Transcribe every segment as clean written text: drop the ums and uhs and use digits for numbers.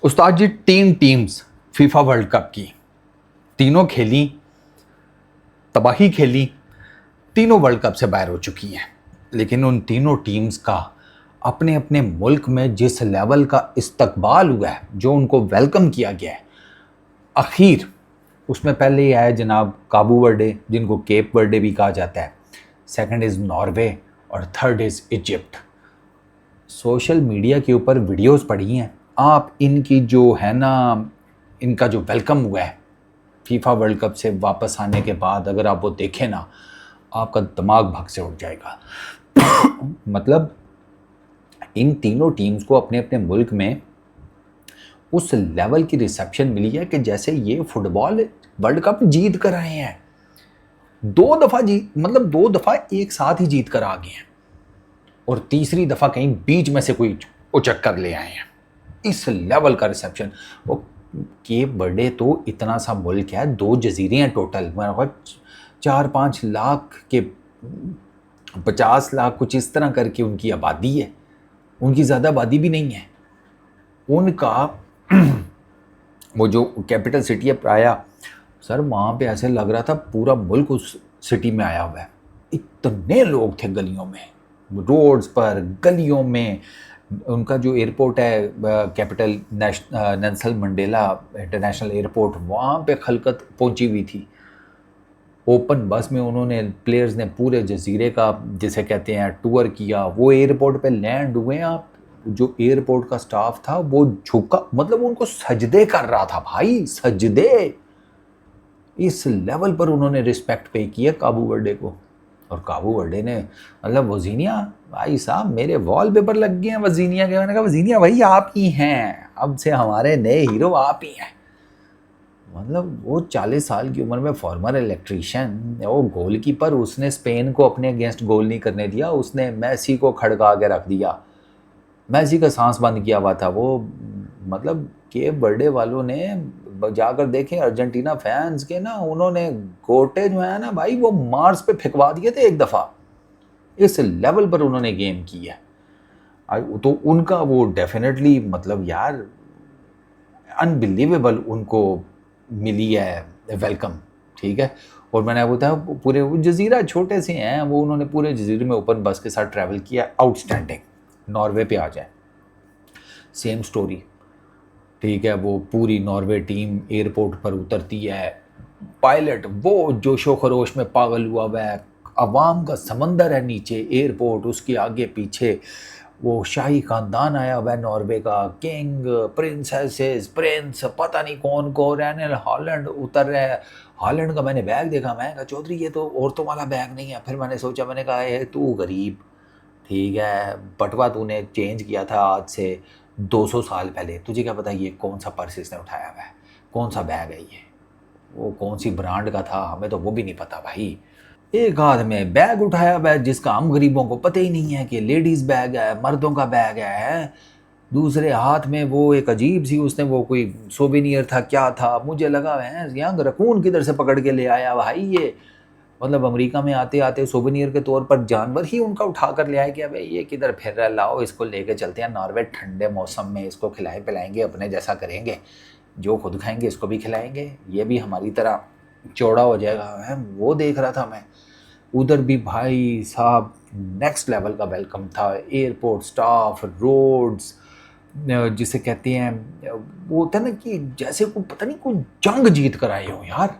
उस्ताद जी, 3 teams FIFA world cup की, तीनों खेली, तबाही खेली, तीनों वर्ल्ड कप से बाहर हो चुकी हैं। लेकिन उन तीनों टीम्स का अपने अपने मुल्क में जिस लेवल का इस्तकबाल हुआ है, जो उनको वेलकम किया गया है, आखिर उसमें पहले ही आया जनाब काबू वर्डे, जिनको केप वर्डे भी कहा जाता है। सेकंड इज़ नॉर्वे और third is Egypt. Social media के ऊपर वीडियोस पड़ी हैं आप, इनकी जो है ना, इनका जो वेलकम हुआ है फीफा वर्ल्ड कप से वापस आने के बाद, अगर आप वो देखें ना, आपका दिमाग भग से उठ जाएगा। मतलब इन तीनों टीम्स को अपने अपने मुल्क में उस लेवल की रिसेप्शन मिली है कि जैसे ये फुटबॉल वर्ल्ड कप जीत कर आए हैं। 2 दफ़ा जीत, मतलब 2 दफ़ा एक साथ ही जीत कर आ गए हैं, और तीसरी दफ़ा कहीं बीच में से कोई उचक कर ले आए हैं। इस लेवल का रिसेप्शन। वो केप बर्डे तो इतना सा मुल्क है, 2 जजीरे हैं टोटल, 4-5 लाख के 50 लाख कुछ इस तरह करके उनकी आबादी है। उनकी ज़्यादा आबादी भी नहीं है। उनका वो जो कैपिटल सिटी है प्राया, सर वहाँ पे ऐसे लग रहा था पूरा मुल्क उस सिटी में आया हुआ है। इतने लोग थे गलियों में, रोड्स पर, गलियों में। उनका जो एयरपोर्ट है capital Nelson Mandela international airport, वहाँ पे खलकत पहुंची हुई थी। ओपन बस में उन्होंने, प्लेयर्स ने पूरे जजीरे का जिसे कहते हैं टूर किया। वो एयरपोर्ट पे लैंड हुए, आप जो एयरपोर्ट का स्टाफ था वो झुका, मतलब उनको सजदे कर रहा था भाई, सजदे। इस लेवल पर उन्होंने रिस्पेक्ट पे किया काबू वर्डे को। और काबू वर्डे ने, मतलब वजीनिया भाई साहब, मेरे वॉल पेपर लग गए हैं वजीनिया के। मैंने कहा वजीनिया भाई आप ही हैं, अब से हमारे नए हीरो आप ही हैं। मतलब वो 40 साल की उम्र में फॉर्मर इलेक्ट्रीशियन, वो गोलकीपर, उसने स्पेन को अपने अगेंस्ट गोल नहीं करने दिया, उसने मैसी को खड़का के रख दिया। मैसी का सांस बंद किया हुआ था वो। मतलब केप बर्डे वालों ने जाकर देखें, अर्जेंटीना फैंस के ना, उन्होंने गोटे जो है ना भाई, वो मार्स पे फेंकवा दिए थे एक दफ़ा। इस लेवल पर उन्होंने गेम की है। तो उनका वो डेफिनेटली, मतलब यार अनबिलीवेबल उनको मिली है वेलकम, ठीक है। और मैंने आपको बताया पूरे वो जजीरा छोटे से हैं, वो उन्होंने पूरे जजीरे में ओपन बस के साथ ट्रैवल किया, आउटस्टैंडिंग। नॉर्वे पे आ जाए, सेम स्टोरी, ठीक है। वो पूरी नॉर्वे टीम एयरपोर्ट पर उतरती है, पायलट वो जोशो खरोश में पागल हुआ हुआ है, अवाम का समंदर है नीचे एयरपोर्ट, उसके आगे पीछे वो शाही खानदान आया हुआ है नॉर्वे का, किंग, प्रिंसेसेस, प्रिंस, पता नहीं कौन को, रैनल हॉलैंड उतर रहा है। हॉलैंड का मैंने बैग देखा, मैं कहा चौधरी ये तो औरतों वाला बैग नहीं है। फिर मैंने सोचा, मैंने कहा है तू गरीब, ठीक है, बटवा तूने चेंज किया था आज से 200 साल पहले, तुझे क्या पता ये कौन सा पर्स इसने उठाया हुआ है, कौन सा बैग है ये, वो कौन सी ब्रांड का था, हमें तो वो भी नहीं पता भाई। एक हाथ में बैग उठाया हुआ है जिसका हम गरीबों को पता ही नहीं है कि लेडीज़ बैग है, मर्दों का बैग है। दूसरे हाथ में वो एक अजीब सी, उसने वो कोई सोवेनियर था क्या था, मुझे लगा है यंग रकून किधर से पकड़ के ले आया भाई ये। मतलब अमेरिका में आते आते सोवेनियर के तौर पर जानवर ही उनका उठा कर ले आए कि भाई ये किधर फिर रहा है, लाओ इसको लेके चलते हैं नॉर्वे, ठंडे मौसम में इसको खिलाए पिलाएंगे, अपने जैसा करेंगे, जो खुद खाएंगे इसको भी खिलाएंगे, ये भी हमारी तरह चौड़ा हो जाएगा। है वो देख रहा था मैं। उधर भी भाई साहब नेक्स्ट लेवल का वेलकम था, एयरपोर्ट स्टाफ, रोड्स, जिसे कहते हैं, वो होता है ना कि जैसे कोई पता नहीं कोई जंग जीत कर आए हो यार।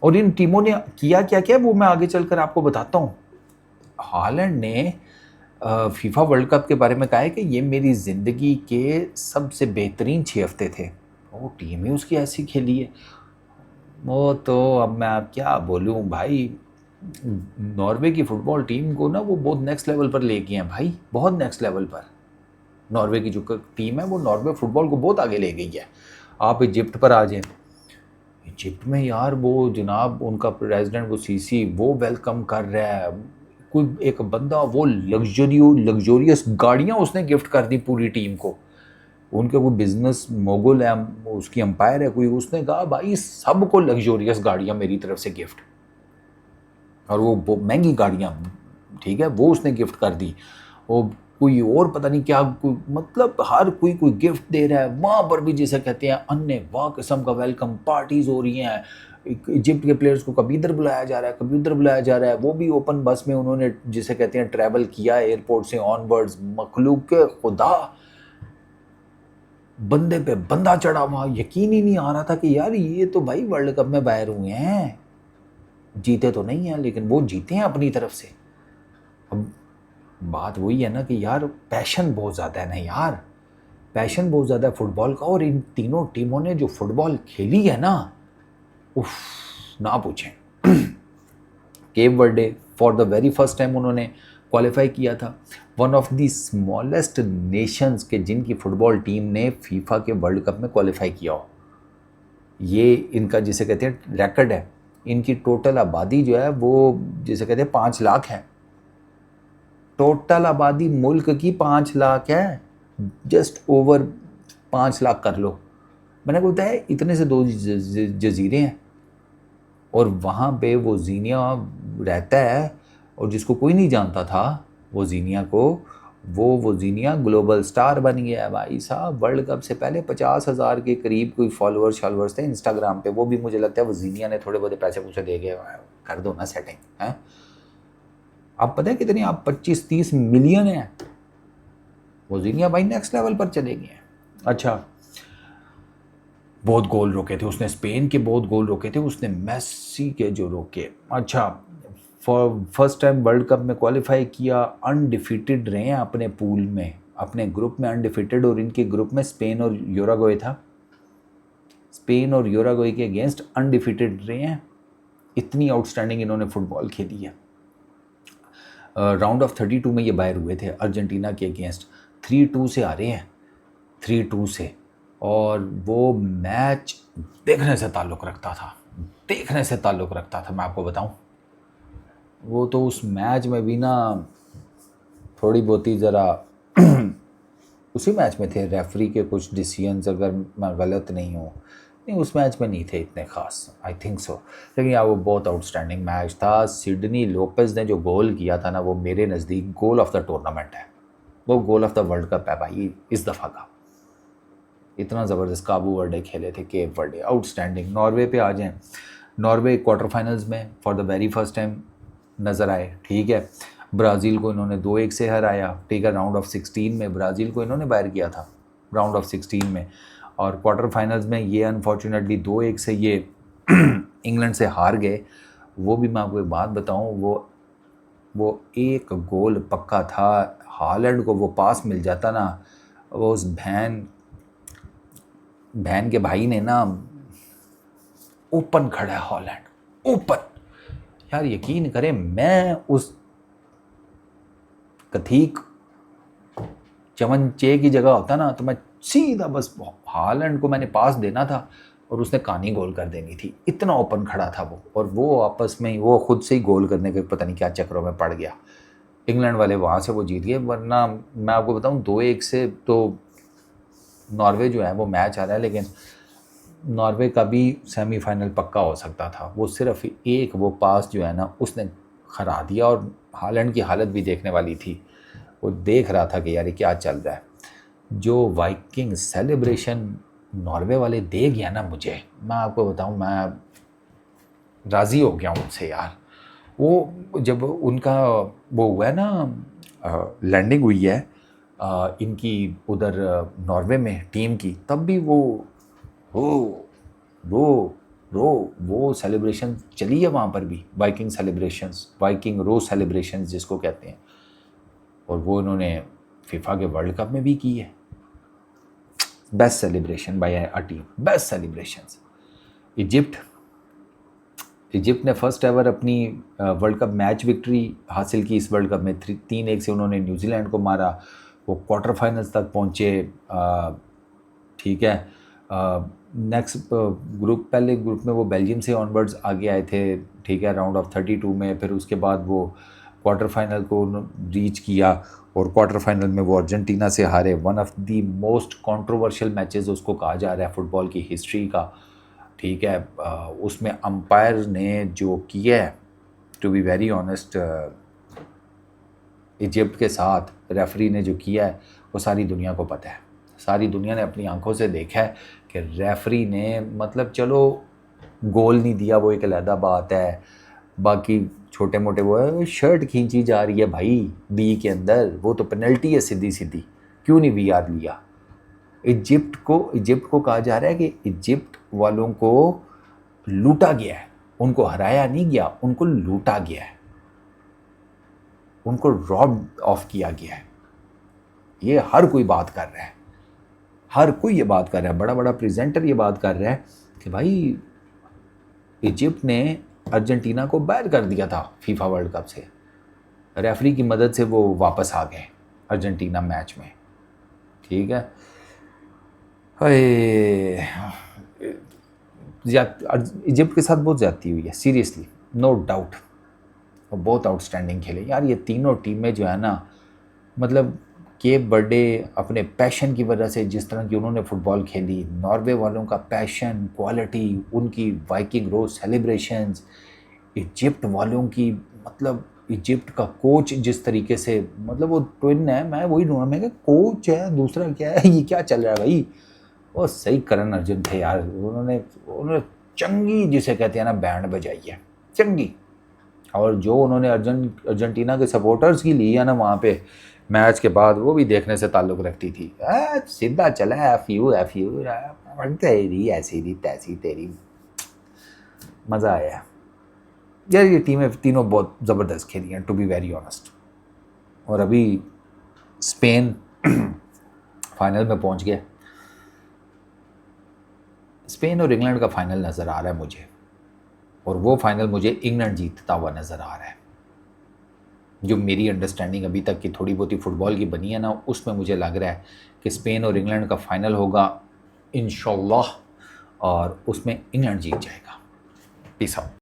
और इन टीमों ने किया क्या क्या, वो मैं आगे चलकर आपको बताता हूँ। हॉलैंड ने फीफा वर्ल्ड कप के बारे में कहा है कि ये मेरी ज़िंदगी के सबसे बेहतरीन 6 हफ्ते थे। वो टीम ही उसकी ऐसी खेली है। वो तो अब मैं आप क्या बोलूँ भाई, नॉर्वे की फुटबॉल टीम को ना वो बहुत नेक्स्ट लेवल पर ले गए हैं भाई, बहुत नेक्स्ट लेवल पर। नॉर्वे की जो टीम है वो नॉर्वे फुटबॉल को बहुत आगे ले गई है। आप इजिप्ट पर आ जाएं, इजिप्ट में यार वो जनाब उनका प्रेसिडेंट वो सीसी वो वेलकम कर रहा है। कोई एक बंदा वो लग्जोरियस गाड़ियाँ उसने गिफ्ट कर दी पूरी टीम को। उनके कोई बिजनेस मोगुल है, उसकी अंपायर है कोई, उसने कहा भाई सबको लग्जोरियस गाड़ियाँ मेरी तरफ से गिफ्ट, और वो महंगी गाड़ियाँ, ठीक है, वो उसने गिफ्ट कर दी। वो कोई और पता नहीं क्या, कोई मतलब हर कोई गिफ्ट दे रहा है। वहाँ पर भी जिसे कहते हैं अन्य वाह किस्म का वेलकम पार्टीज हो रही हैं। इजिप्ट के प्लेयर्स को कभी इधर बुलाया जा रहा है, कभी उधर बुलाया जा रहा है। वो भी ओपन बस में उन्होंने जिसे कहते हैं ट्रैवल किया एयरपोर्ट से ऑनवर्ड्स। मखलूक के खुदा, बंदे पे बंदा चढ़ा हुआ। यकीन ही नहीं आ रहा था कि यार ये तो भाई वर्ल्ड कप में बाहर हुए हैं, जीते तो नहीं हैं लेकिन वो जीते हैं अपनी तरफ से। अब बात वही है ना कि यार पैशन बहुत ज़्यादा है ना यार, पैशन बहुत ज़्यादा है फुटबॉल का। और इन तीनों टीमों ने जो फुटबॉल खेली है ना, उफ, ना पूछें। Cape Verde for the very first time उन्होंने क्वालिफाई किया था। One of the smallest Nations के जिनकी फुटबॉल टीम ने फीफा के वर्ल्ड कप में क्वालिफाई किया हो, ये इनका जिसे कहते हैं रिकॉर्ड है। इनकी टोटल आबादी जो है वो जिसे कहते हैं 5 लाख है। टोटल आबादी मुल्क की 5 लाख है, जस्ट ओवर 5 लाख कर लो। मैंने को बताया इतने से 2 जजीरे हैं और वहाँ पे वो जीनिया रहता है। और जिसको कोई नहीं जानता था वो जीनिया को, वो जीनिया ग्लोबल स्टार बन गया है भाई साहब। वर्ल्ड कप से पहले 50,000 के करीब कोई फॉलोअर्स थे इंस्टाग्राम पे। वो भी मुझे लगता है वो जीनिया ने थोड़े बहुत पैसे पूछे दे गए, कर दो ना सेटिंग है। आप पता है कितनी, आप 25-30 मिलियन है। वो जीनिया भाई नेक्स्ट लेवल पर चले गए हैं। अच्छा, बहुत गोल रोके थे उसने, स्पेन के बहुत गोल रोके थे उसने, मेसी के जो रोके। अच्छा, फर्स्ट टाइम वर्ल्ड कप में क्वालिफाई किया, अनडिफीटेड रहे हैं अपने पूल में, अपने ग्रुप में अनडिफीटेड। और इनके ग्रुप में स्पेन और यूराग्वे था। स्पेन और यूराग्वे के अगेंस्ट अनडिफीटेड रहे हैं। इतनी आउटस्टैंडिंग इन्होंने फुटबॉल खेली है। राउंड ऑफ 32 में ये बाहर हुए थे अर्जेंटीना के अगेंस्ट। 3-2 से आ रहे हैं, 3-2 से। और वो मैच देखने से ताल्लुक़ रखता था, देखने से ताल्लुक़ रखता था। मैं आपको बताऊं, वो तो उस मैच में भी ना थोड़ी बहुत ही ज़रा उसी मैच में थे रेफरी के कुछ डिसीजंस, अगर मैं गलत नहीं हूँ। नहीं, उस मैच में नहीं थे इतने ख़ास, आई थिंक सो। लेकिन यार वो बहुत आउटस्टैंडिंग मैच था। सिडनी लोपेज ने जो गोल किया था ना, वो मेरे नज़दीक गोल ऑफ द टूर्नामेंट है, वो goal of the world cup है भाई इस दफ़ा का। इतना ज़बरदस्त काबू वर्डे खेले थे, केप वर्डे आउटस्टैंडिंग। नॉर्वे पे आ जाएं, नॉर्वे क्वार्टर फाइनल्स में for the very first time नज़र आए। ठीक है, ब्राज़ील को इन्होंने 2-1 से हराया। ठीक है, राउंड ऑफ 16 में ब्राज़ील को इन्होंने बाहर किया था राउंड ऑफ 16 में। और क्वार्टर फाइनल्स में ये अनफॉर्चुनेटली 2-1 से ये इंग्लैंड से हार गए। वो भी मैं आपको एक बात बताऊं, वो एक गोल पक्का था। हालैंड को वो पास मिल जाता ना, वो उस बहन के भाई ने ना, ओपन खड़ा है हॉलैंड, ओपन। यार यकीन करें, मैं उस कथीक चमनचे की जगह होता ना तो मैं सीधा बस हालैंड को मैंने पास देना था और उसने कहानी गोल कर देनी थी। इतना ओपन खड़ा था वो। और वो आपस में वो खुद से ही गोल करने के पता नहीं क्या चक्रों में पड़ गया। इंग्लैंड वाले वहाँ से वो जीत गए, वरना मैं आपको बताऊँ 2-1 से तो नॉर्वे जो है वो मैच आ रहा है। लेकिन नॉर्वे का भी सेमीफाइनल पक्का हो सकता था। वो सिर्फ एक वो पास जो है ना उसने खरा दिया। और हालैंड की हालत भी देखने वाली थी। वो देख रहा था कि यार ये क्या चल रहा है। जो वाइकिंग सेलिब्रेशन नॉर्वे वाले दे गया ना मुझे, मैं आपको बताऊं, मैं राज़ी हो गया उनसे यार। वो जब उनका वो हुआ है ना, लैंडिंग हुई है इनकी उधर नॉर्वे में टीम की, तब भी वो सेलिब्रेशन चली है वहाँ पर भी। वाइकिंग सेलिब्रेशंस, वाइकिंग रो सेलिब्रेशंस जिसको कहते हैं। और वो इन्होंने फीफा के वर्ल्ड कप में भी की है। Best celebration by a team, best celebrations. Egypt ने फर्स्ट एवर अपनी वर्ल्ड कप मैच विक्ट्री हासिल की इस वर्ल्ड कप में। 3-1 से उन्होंने न्यूजीलैंड को मारा। वो क्वार्टर फाइनल्स तक पहुँचे। ठीक है, नेक्स्ट ग्रुप, पहले ग्रुप में वो बेल्जियम से ऑनवर्ड्स आगे आए थे। ठीक है, राउंड ऑफ 32 में। फिर उसके बाद वो क्वार्टर फाइनल को रीच किया और क्वार्टर फाइनल में वो अर्जेंटीना से हारे। One of the most controversial matches उसको कहा जा रहा है फुटबॉल की हिस्ट्री का। ठीक है, उसमें अंपायर ने जो किया है, to be very honest, Egypt के साथ रेफरी ने जो किया है वो सारी दुनिया को पता है, सारी दुनिया ने अपनी आंखों से देखा है कि रेफरी ने मतलब चलो गोल नहीं दिया वो एक अलहदा बात है, बाकी छोटे मोटे वो है, शर्ट खींची जा रही है भाई बी के अंदर, वो तो पेनल्टी है सीधी सीधी, क्यों नहीं वीआर लिया। इजिप्ट को कहा जा रहा है कि इजिप्ट वालों को लूटा गया है, उनको हराया नहीं गया, उनको लूटा गया है, उनको रॉब ऑफ किया गया है। ये हर कोई बात कर रहा है, हर कोई ये बात कर रहा है, बड़ा बड़ा प्रेजेंटर ये बात कर रहा है कि भाई इजिप्ट ने अर्जेंटीना को बाहर कर दिया था फीफा वर्ल्ड कप से, रेफरी की मदद से वो वापस आ गए अर्जेंटीना मैच में। ठीक है, इजिप्ट के साथ बहुत ज़्यादती हुई है सीरियसली, नो डाउट, और बहुत आउटस्टैंडिंग खेले यार ये तीनों टीमें जो है ना, मतलब केप बर्डे अपने पैशन की वजह से जिस तरह की उन्होंने फ़ुटबॉल खेली, नॉर्वे वालों का पैशन, क्वालिटी, उनकी वाइकिंग रोज सेलिब्रेशंस, इजिप्ट वालों की मतलब इजिप्ट का कोच जिस तरीके से, मतलब वो ट्विन है, मैं वही ढूंढा, मैं कोच है दूसरा क्या है, ये क्या चल रहा है भाई। वो सही करण अर्जुन थे यार, उन्होंने चंगी जिसे कहते हैं ना बैंड बजाई है, चंगी। और जो उन्होंने अर्जेंटीना के सपोर्टर्स की ली है ना वहाँ पे मैच के बाद, वो भी देखने से ताल्लुक़ रखती थी। सीधा चला एफ यू तेरी ऐसी थी तैसी तेरी, मज़ा आया यार। ये टीमें तीनों बहुत ज़बरदस्त खेली हैं टू बी वेरी ऑनेस्ट। और अभी स्पेन फाइनल में पहुंच गया, स्पेन और इंग्लैंड का फाइनल नज़र आ रहा है मुझे, और वो फाइनल मुझे इंग्लैंड जीतता हुआ नज़र आ रहा है। जो मेरी अंडरस्टैंडिंग अभी तक की थोड़ी बहुत ही फ़ुटबॉल की बनी है ना, उसमें मुझे लग रहा है कि स्पेन और इंग्लैंड का फाइनल होगा इंशाल्लाह, और उसमें इंग्लैंड जीत जाएगा। Peace out.